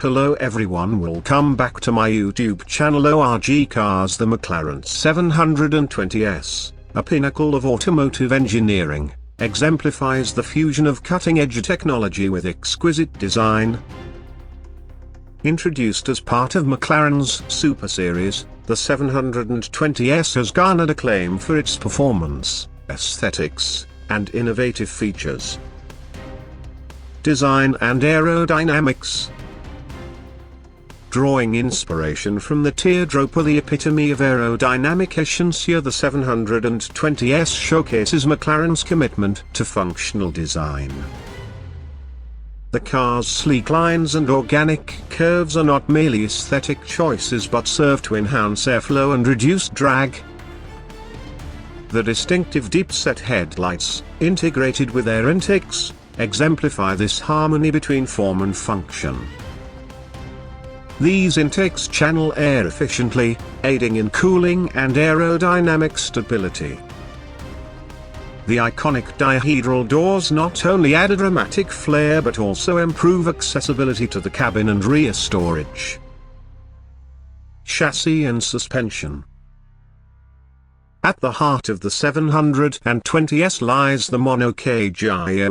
Hello everyone, welcome back to my YouTube channel ORG Cars. The McLaren 720S, a pinnacle of automotive engineering, exemplifies the fusion of cutting-edge technology with exquisite design. Introduced as part of McLaren's Super Series, the 720S has garnered acclaim for its performance, aesthetics, and innovative features. Design and aerodynamics. Drawing inspiration from the Dihedral, the epitome of aerodynamic efficiency, the 720S showcases McLaren's commitment to functional design. The car's sleek lines and organic curves are not merely aesthetic choices but serve to enhance airflow and reduce drag. The distinctive deep-set headlights, integrated with air intakes, exemplify this harmony between form and function. These intakes channel air efficiently, aiding in cooling and aerodynamic stability. The iconic Dihedral doors not only add a dramatic flair but also improve accessibility to the cabin and rear storage. Chassis and suspension. At the heart of the 720S lies the monocage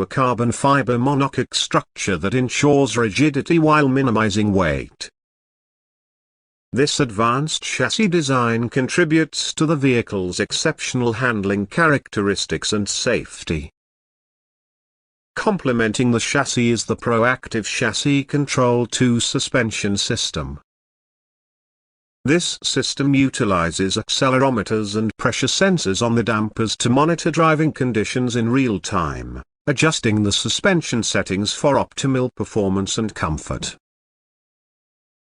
carbon fiber monocoque structure that ensures rigidity while minimizing weight. This advanced chassis design contributes to the vehicle's exceptional handling characteristics and safety. Complementing the chassis is the proactive chassis control 2 suspension system. This system utilizes accelerometers and pressure sensors on the dampers to monitor driving conditions in real time, adjusting the suspension settings for optimal performance and comfort.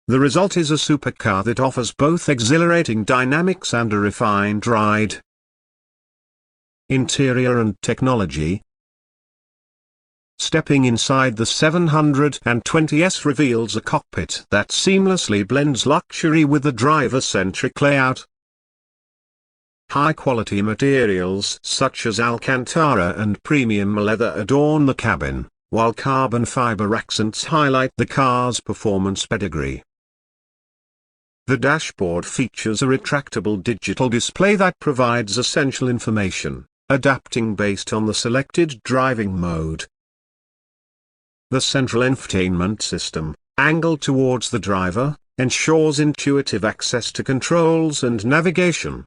The result is a supercar that offers both exhilarating dynamics and a refined ride. Interior and technology. Stepping inside the 720S reveals a cockpit that seamlessly blends luxury with the driver-centric layout. High-quality materials such as Alcantara and premium leather adorn the cabin, while carbon fiber accents highlight the car's performance pedigree. The dashboard features a retractable digital display that provides essential information, adapting based on the selected driving mode. The central infotainment system, angled towards the driver, ensures intuitive access to controls and navigation.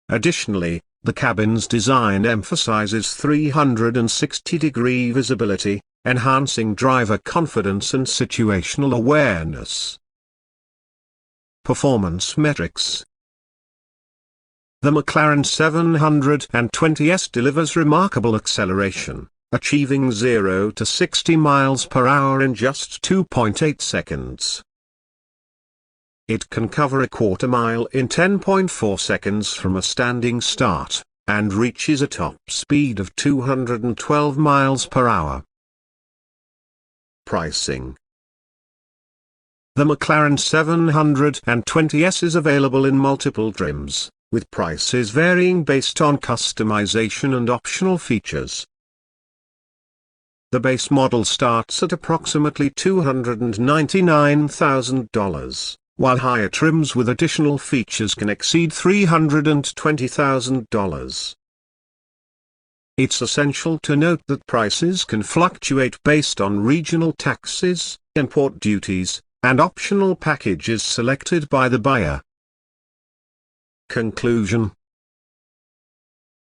Additionally, the cabin's design emphasizes 360-degree visibility, enhancing driver confidence and situational awareness. Performance metrics. The McLaren 720S delivers remarkable acceleration, achieving 0 to 60 miles per hour in just 2.8 seconds. It can cover a quarter mile in 10.4 seconds from a standing start, and reaches a top speed of 212 miles per hour. Pricing. The McLaren 720S is available in multiple trims, with prices varying based on customization and optional features. The base model starts at approximately $299,000, while higher trims with additional features can exceed $320,000. It's essential to note that prices can fluctuate based on regional taxes, import duties, and optional packages selected by the buyer. Conclusion.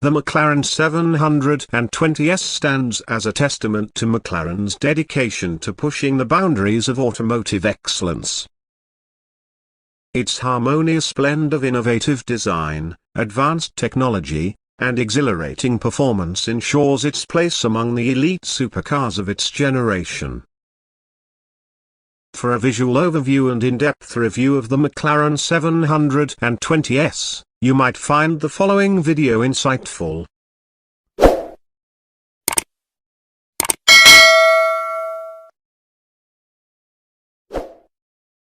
The McLaren 720S stands as a testament to McLaren's dedication to pushing the boundaries of automotive excellence. Its harmonious blend of innovative design, advanced technology, and exhilarating performance ensures its place among the elite supercars of its generation. For a visual overview and in-depth review of the McLaren 720S, you might find the following video insightful.